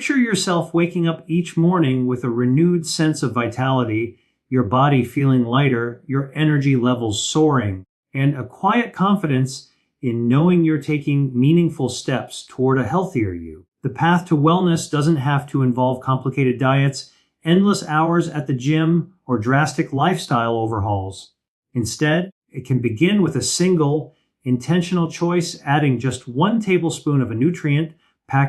Picture yourself waking up each morning with a renewed sense of vitality, your body feeling lighter, your energy levels soaring, and a quiet confidence in knowing you're taking meaningful steps toward a healthier you. The path to wellness doesn't have to involve complicated diets, endless hours at the gym, or drastic lifestyle overhauls. Instead, it can begin with a single, intentional choice, adding just 1 tablespoon of a nutrient-packed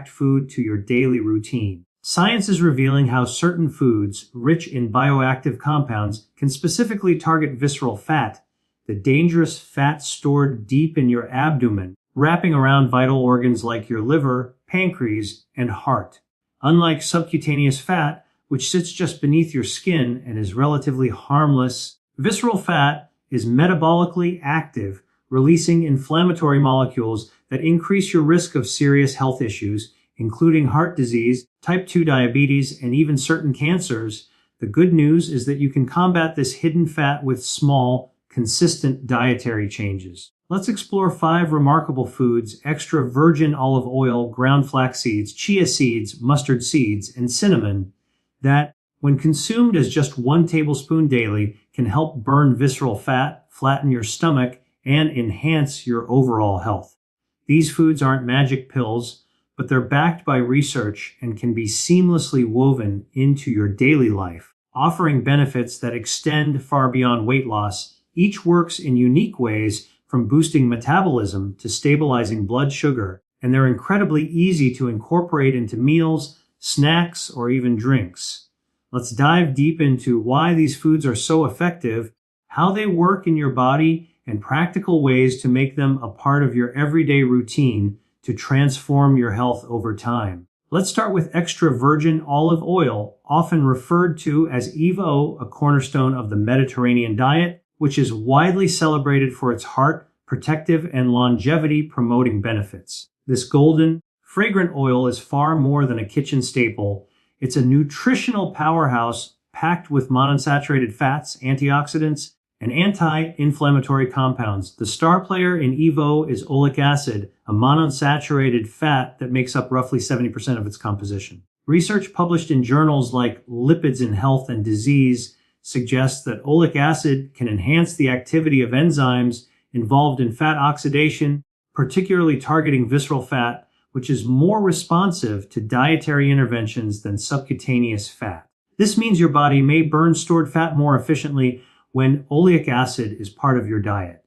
food to your daily routine. Science is revealing how certain foods, rich in bioactive compounds, can specifically target visceral fat, the dangerous fat stored deep in your abdomen, wrapping around vital organs like your liver, pancreas, and heart. Unlike subcutaneous fat, which sits just beneath your skin and is relatively harmless, visceral fat is metabolically active, releasing inflammatory molecules that increase your risk of serious health issues, including heart disease, type 2 diabetes, and even certain cancers. The good news is that you can combat this hidden fat with small, consistent dietary changes. Let's explore 5 remarkable foods: extra virgin olive oil, ground flax seeds, chia seeds, mustard seeds, and cinnamon, that, when consumed as just 1 tablespoon daily, can help burn visceral fat, flatten your stomach, and enhance your overall health. These foods aren't magic pills, but they're backed by research and can be seamlessly woven into your daily life, offering benefits that extend far beyond weight loss. Each works in unique ways, from boosting metabolism to stabilizing blood sugar, and they're incredibly easy to incorporate into meals, snacks, or even drinks. Let's dive deep into why these foods are so effective, how they work in your body, and practical ways to make them a part of your everyday routine to transform your health over time. Let's start with extra virgin olive oil, often referred to as EVOO, a cornerstone of the Mediterranean diet, which is widely celebrated for its heart, protective, and longevity-promoting benefits. This golden, fragrant oil is far more than a kitchen staple. It's a nutritional powerhouse packed with monounsaturated fats, antioxidants, and anti-inflammatory compounds. The star player in EVOO is oleic acid, a monounsaturated fat that makes up roughly 70% of its composition. Research published in journals like Lipids in Health and Disease suggests that oleic acid can enhance the activity of enzymes involved in fat oxidation, particularly targeting visceral fat, which is more responsive to dietary interventions than subcutaneous fat. This means your body may burn stored fat more efficiently when oleic acid is part of your diet.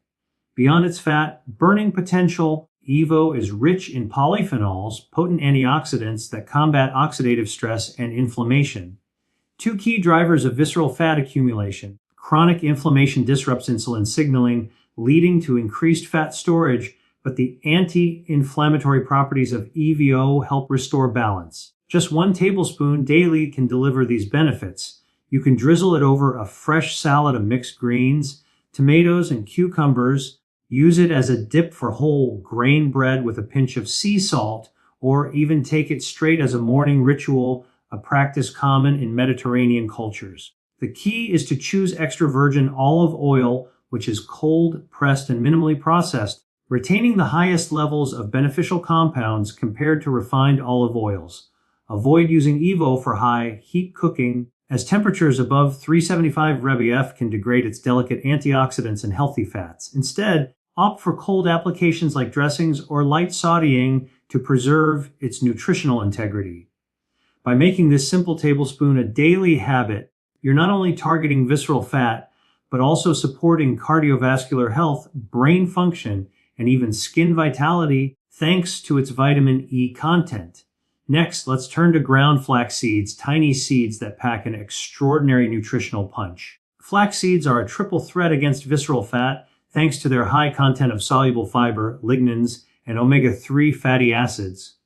Beyond its fat-burning potential, EVOO is rich in polyphenols, potent antioxidants that combat oxidative stress and inflammation. 2 key drivers of visceral fat accumulation. Chronic inflammation disrupts insulin signaling, leading to increased fat storage, but the anti-inflammatory properties of EVOO help restore balance. Just 1 tablespoon daily can deliver these benefits. You can drizzle it over a fresh salad of mixed greens, tomatoes, and cucumbers. Use it as a dip for whole grain bread with a pinch of sea salt, or even take it straight as a morning ritual, a practice common in Mediterranean cultures. The key is to choose extra virgin olive oil, which is cold, pressed, and minimally processed, retaining the highest levels of beneficial compounds compared to refined olive oils. Avoid using EVOO for high heat cooking, as temperatures above 375 Rev can degrade its delicate antioxidants and healthy fats. Instead, opt for cold applications like dressings or light sautéing to preserve its nutritional integrity. By making this simple tablespoon a daily habit, you're not only targeting visceral fat, but also supporting cardiovascular health, brain function, and even skin vitality thanks to its vitamin E content. Next, let's turn to ground flax seeds, tiny seeds that pack an extraordinary nutritional punch. Flax seeds are a triple threat against visceral fat thanks to their high content of soluble fiber, lignans, and omega-3 fatty acids.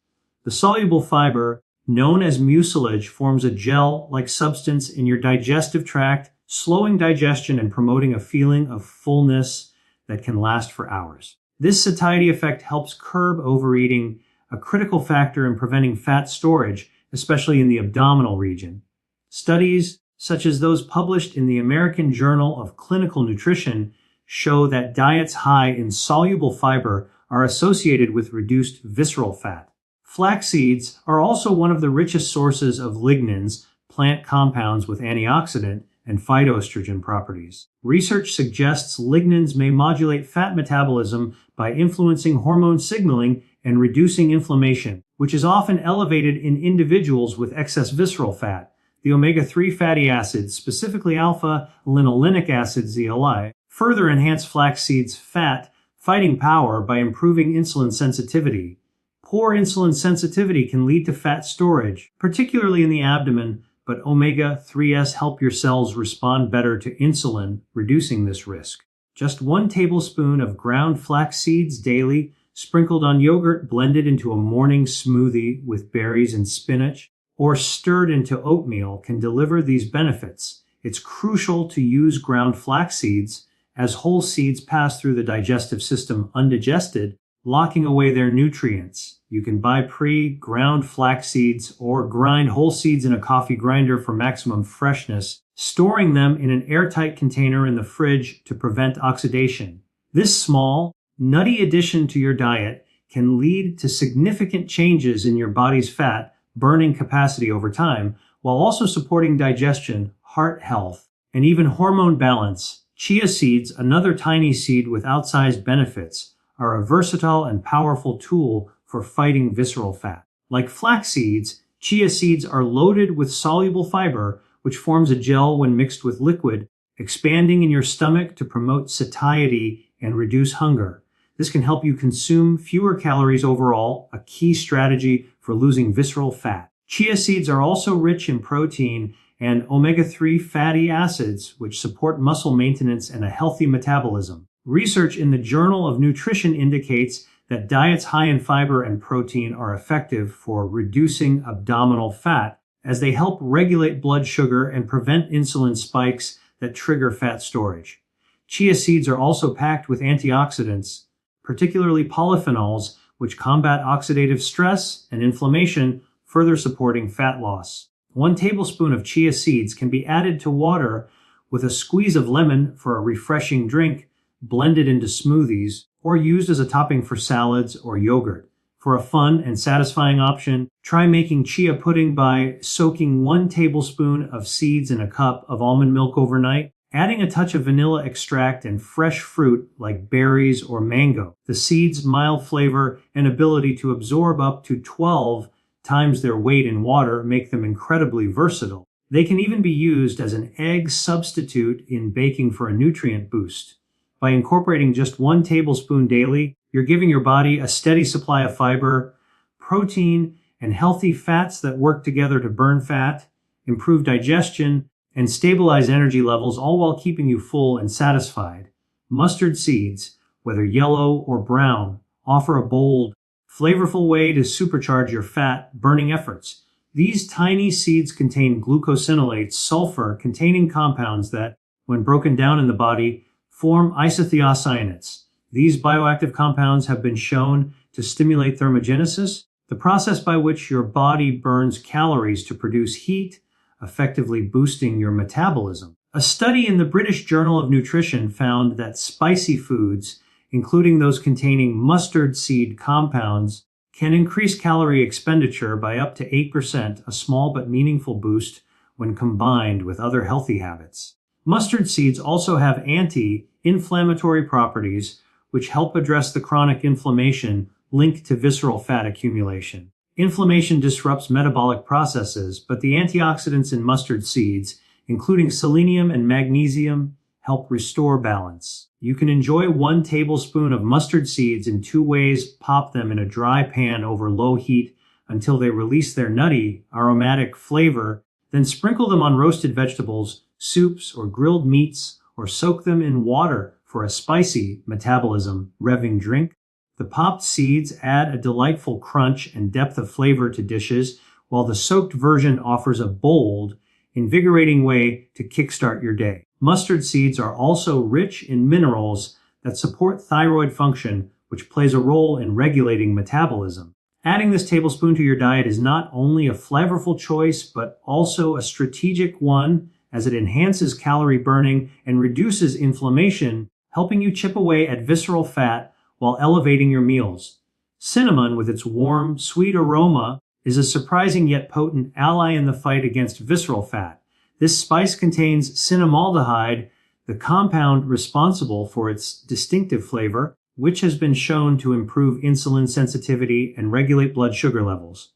The soluble fiber, known as mucilage, forms a gel-like substance in your digestive tract, slowing digestion and promoting a feeling of fullness that can last for hours. This satiety effect helps curb overeating, a critical factor in preventing fat storage, especially in the abdominal region. Studies, such as those published in the American Journal of Clinical Nutrition, show that diets high in soluble fiber are associated with reduced visceral fat. Flax seeds are also one of the richest sources of lignans, plant compounds with antioxidant and phytoestrogen properties. Research suggests lignans may modulate fat metabolism by influencing hormone signaling and reducing inflammation, which is often elevated in individuals with excess visceral fat. The omega-3 fatty acids, specifically alpha-linolenic acid (ZLI), further enhance flax seeds' fat-fighting power by improving insulin sensitivity. Poor insulin sensitivity can lead to fat storage, particularly in the abdomen, but omega-3s help your cells respond better to insulin, reducing this risk. Just 1 tablespoon of ground flax seeds daily, sprinkled on yogurt, blended into a morning smoothie with berries and spinach, or stirred into oatmeal can deliver these benefits. It's crucial to use ground flax seeds, as whole seeds pass through the digestive system undigested, locking away their nutrients. You can buy pre-ground flax seeds or grind whole seeds in a coffee grinder for maximum freshness, storing them in an airtight container in the fridge to prevent oxidation. This small, nutty addition to your diet can lead to significant changes in your body's fat burning capacity over time, while also supporting digestion, heart health, and even hormone balance. Chia seeds, another tiny seed with outsized benefits, are a versatile and powerful tool for fighting visceral fat. Like flax seeds, chia seeds are loaded with soluble fiber, which forms a gel when mixed with liquid, expanding in your stomach to promote satiety and reduce hunger. This can help you consume fewer calories overall, a key strategy for losing visceral fat. Chia seeds are also rich in protein and omega-3 fatty acids, which support muscle maintenance and a healthy metabolism. Research in the Journal of Nutrition indicates that diets high in fiber and protein are effective for reducing abdominal fat, as they help regulate blood sugar and prevent insulin spikes that trigger fat storage. Chia seeds are also packed with antioxidants, particularly polyphenols, which combat oxidative stress and inflammation, further supporting fat loss. 1 tablespoon of chia seeds can be added to water with a squeeze of lemon for a refreshing drink, blended into smoothies, or used as a topping for salads or yogurt. For a fun and satisfying option, try making chia pudding by soaking 1 tablespoon of seeds in a cup of almond milk overnight, adding a touch of vanilla extract and fresh fruit like berries or mango. The seeds' mild flavor and ability to absorb up to 12 times their weight in water make them incredibly versatile. They can even be used as an egg substitute in baking for a nutrient boost. By incorporating just 1 tablespoon daily, you're giving your body a steady supply of fiber, protein, and healthy fats that work together to burn fat, improve digestion, and stabilize energy levels, all while keeping you full and satisfied. Mustard seeds, whether yellow or brown, offer a bold, flavorful way to supercharge your fat-burning efforts. These tiny seeds contain glucosinolates, sulfur-containing compounds that, when broken down in the body, form isothiocyanates. These bioactive compounds have been shown to stimulate thermogenesis, the process by which your body burns calories to produce heat, effectively boosting your metabolism. A study in the British Journal of Nutrition found that spicy foods, including those containing mustard seed compounds, can increase calorie expenditure by up to 8%, a small but meaningful boost when combined with other healthy habits. Mustard seeds also have anti-inflammatory properties, which help address the chronic inflammation linked to visceral fat accumulation. Inflammation disrupts metabolic processes, but the antioxidants in mustard seeds, including selenium and magnesium, help restore balance. You can enjoy 1 tablespoon of mustard seeds in 2 ways. Pop them in a dry pan over low heat until they release their nutty, aromatic flavor, then sprinkle them on roasted vegetables, soups, or grilled meats, or soak them in water for a spicy, metabolism-revving drink. The popped seeds add a delightful crunch and depth of flavor to dishes, while the soaked version offers a bold, invigorating way to kickstart your day. Mustard seeds are also rich in minerals that support thyroid function, which plays a role in regulating metabolism. Adding this tablespoon to your diet is not only a flavorful choice, but also a strategic one, as it enhances calorie burning and reduces inflammation, helping you chip away at visceral fat while elevating your meals. Cinnamon, with its warm, sweet aroma, is a surprising yet potent ally in the fight against visceral fat. This spice contains cinnamaldehyde, the compound responsible for its distinctive flavor, which has been shown to improve insulin sensitivity and regulate blood sugar levels.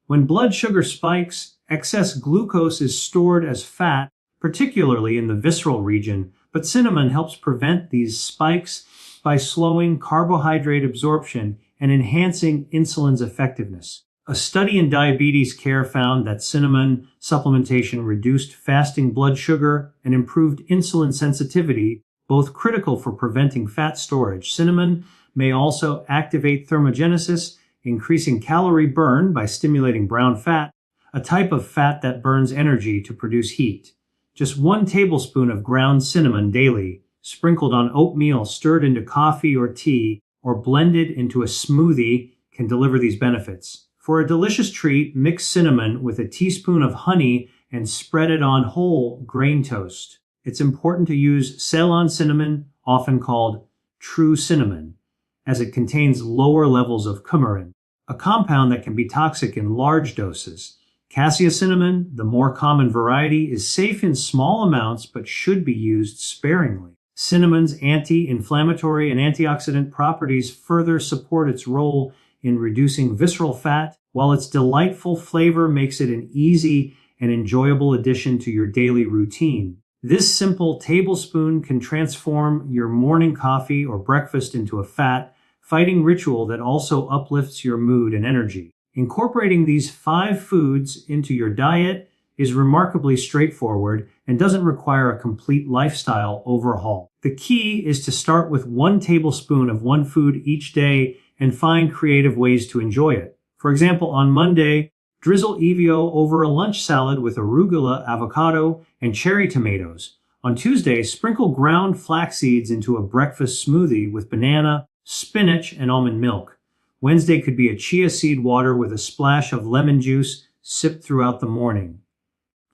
When blood sugar spikes, excess glucose is stored as fat, particularly in the visceral region, but cinnamon helps prevent these spikes by slowing carbohydrate absorption and enhancing insulin's effectiveness. A study in diabetes care found that cinnamon supplementation reduced fasting blood sugar and improved insulin sensitivity, both critical for preventing fat storage. Cinnamon may also activate thermogenesis, increasing calorie burn by stimulating brown fat, a type of fat that burns energy to produce heat. Just 1 tablespoon of ground cinnamon daily, sprinkled on oatmeal, stirred into coffee or tea, or blended into a smoothie, can deliver these benefits. For a delicious treat, mix cinnamon with a teaspoon of honey and spread it on whole grain toast. It's important to use Ceylon cinnamon, often called true cinnamon, as it contains lower levels of coumarin, a compound that can be toxic in large doses. Cassia cinnamon, the more common variety, is safe in small amounts but should be used sparingly. Cinnamon's anti-inflammatory and antioxidant properties further support its role in reducing visceral fat, while its delightful flavor makes it an easy and enjoyable addition to your daily routine. This simple tablespoon can transform your morning coffee or breakfast into a fat-fighting ritual that also uplifts your mood and energy. Incorporating these 5 foods into your diet is remarkably straightforward and doesn't require a complete lifestyle overhaul. The key is to start with 1 tablespoon of one food each day and find creative ways to enjoy it. For example, on Monday, drizzle EVOO over a lunch salad with arugula, avocado, and cherry tomatoes. On Tuesday, sprinkle ground flax seeds into a breakfast smoothie with banana, spinach, and almond milk. Wednesday could be a chia seed water with a splash of lemon juice sipped throughout the morning.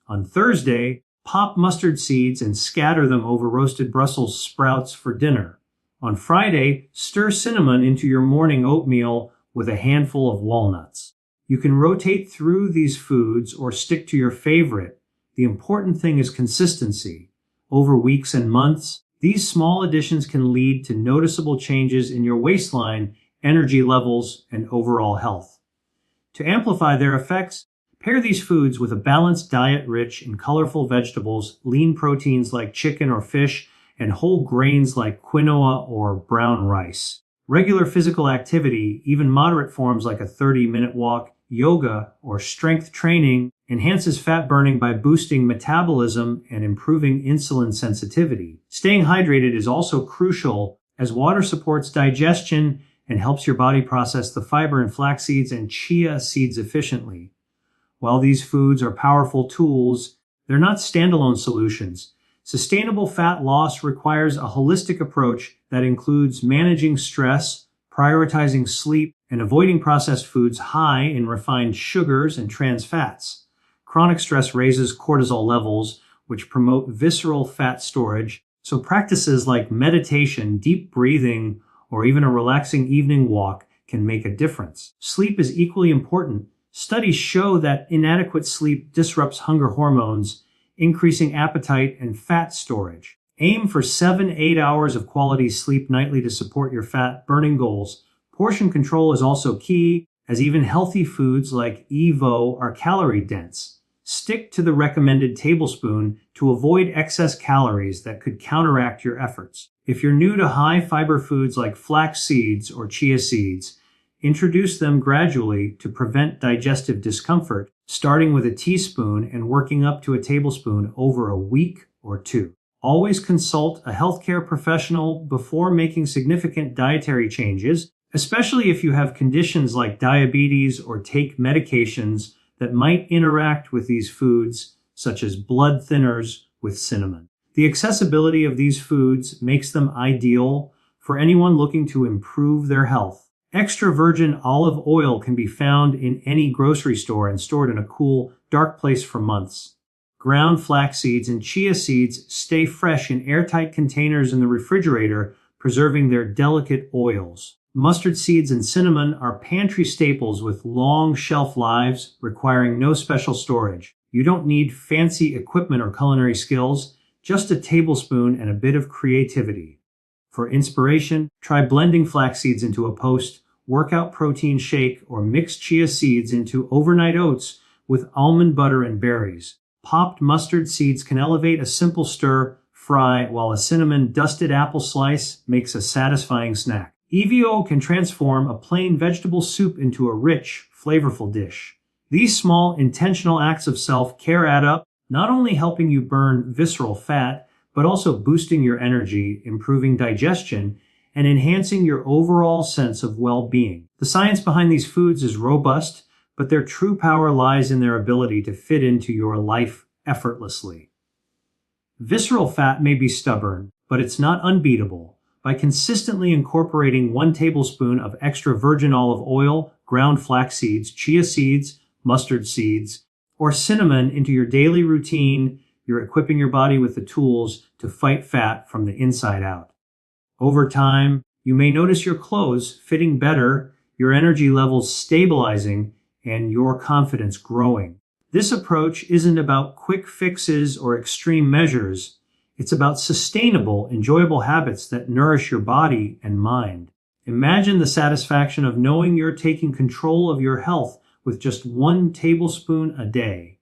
On Thursday, pop mustard seeds and scatter them over roasted Brussels sprouts for dinner. On Friday, stir cinnamon into your morning oatmeal with a handful of walnuts. You can rotate through these foods or stick to your favorite. The important thing is consistency. Over weeks and months, these small additions can lead to noticeable changes in your waistline, energy levels, and overall health. To amplify their effects, pair these foods with a balanced diet rich in colorful vegetables, lean proteins like chicken or fish, and whole grains like quinoa or brown rice. Regular physical activity, even moderate forms like a 30-minute walk, yoga, or strength training, enhances fat burning by boosting metabolism and improving insulin sensitivity. Staying hydrated is also crucial, as water supports digestion and helps your body process the fiber in flax seeds and chia seeds efficiently. While these foods are powerful tools, they're not standalone solutions. Sustainable fat loss requires a holistic approach that includes managing stress, prioritizing sleep, and avoiding processed foods high in refined sugars and trans fats. Chronic stress raises cortisol levels, which promote visceral fat storage, so practices like meditation, deep breathing, or even a relaxing evening walk can make a difference. Sleep is equally important. Studies show that inadequate sleep disrupts hunger hormones, increasing appetite and fat storage. Aim for 7-8 hours of quality sleep nightly to support your fat burning goals. Portion control is also key, as even healthy foods like EVOO are calorie dense. Stick to the recommended tablespoon to avoid excess calories that could counteract your efforts. If you're new to high fiber foods like flax seeds or chia seeds, introduce them gradually to prevent digestive discomfort, starting with a teaspoon and working up to a tablespoon over a week or 2. Always consult a healthcare professional before making significant dietary changes, especially if you have conditions like diabetes or take medications that might interact with these foods, such as blood thinners with cinnamon. The accessibility of these foods makes them ideal for anyone looking to improve their health. Extra virgin olive oil can be found in any grocery store and stored in a cool, dark place for months. Ground flax seeds and chia seeds stay fresh in airtight containers in the refrigerator, preserving their delicate oils. Mustard seeds and cinnamon are pantry staples with long shelf lives requiring no special storage. You don't need fancy equipment or culinary skills, just a tablespoon and a bit of creativity. For inspiration, try blending flax seeds into a post-workout protein shake or mix chia seeds into overnight oats with almond butter and berries. Popped mustard seeds can elevate a simple stir-fry, while a cinnamon-dusted apple slice makes a satisfying snack. EVOO can transform a plain vegetable soup into a rich, flavorful dish. These small, intentional acts of self-care add up, not only helping you burn visceral fat, but also boosting your energy, improving digestion, and enhancing your overall sense of well-being. The science behind these foods is robust, but their true power lies in their ability to fit into your life effortlessly. Visceral fat may be stubborn, but it's not unbeatable. By consistently incorporating 1 tablespoon of extra virgin olive oil, ground flax seeds, chia seeds, mustard seeds, or cinnamon into your daily routine, you're equipping your body with the tools to fight fat from the inside out. Over time, you may notice your clothes fitting better, your energy levels stabilizing, and your confidence growing. This approach isn't about quick fixes or extreme measures. It's about sustainable, enjoyable habits that nourish your body and mind. Imagine the satisfaction of knowing you're taking control of your health with just 1 tablespoon a day.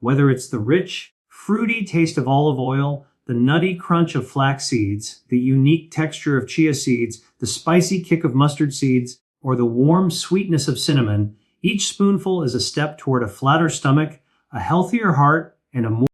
Whether it's the rich, fruity taste of olive oil, the nutty crunch of flax seeds, the unique texture of chia seeds, the spicy kick of mustard seeds, or the warm sweetness of cinnamon, each spoonful is a step toward a flatter stomach, a healthier heart, and a more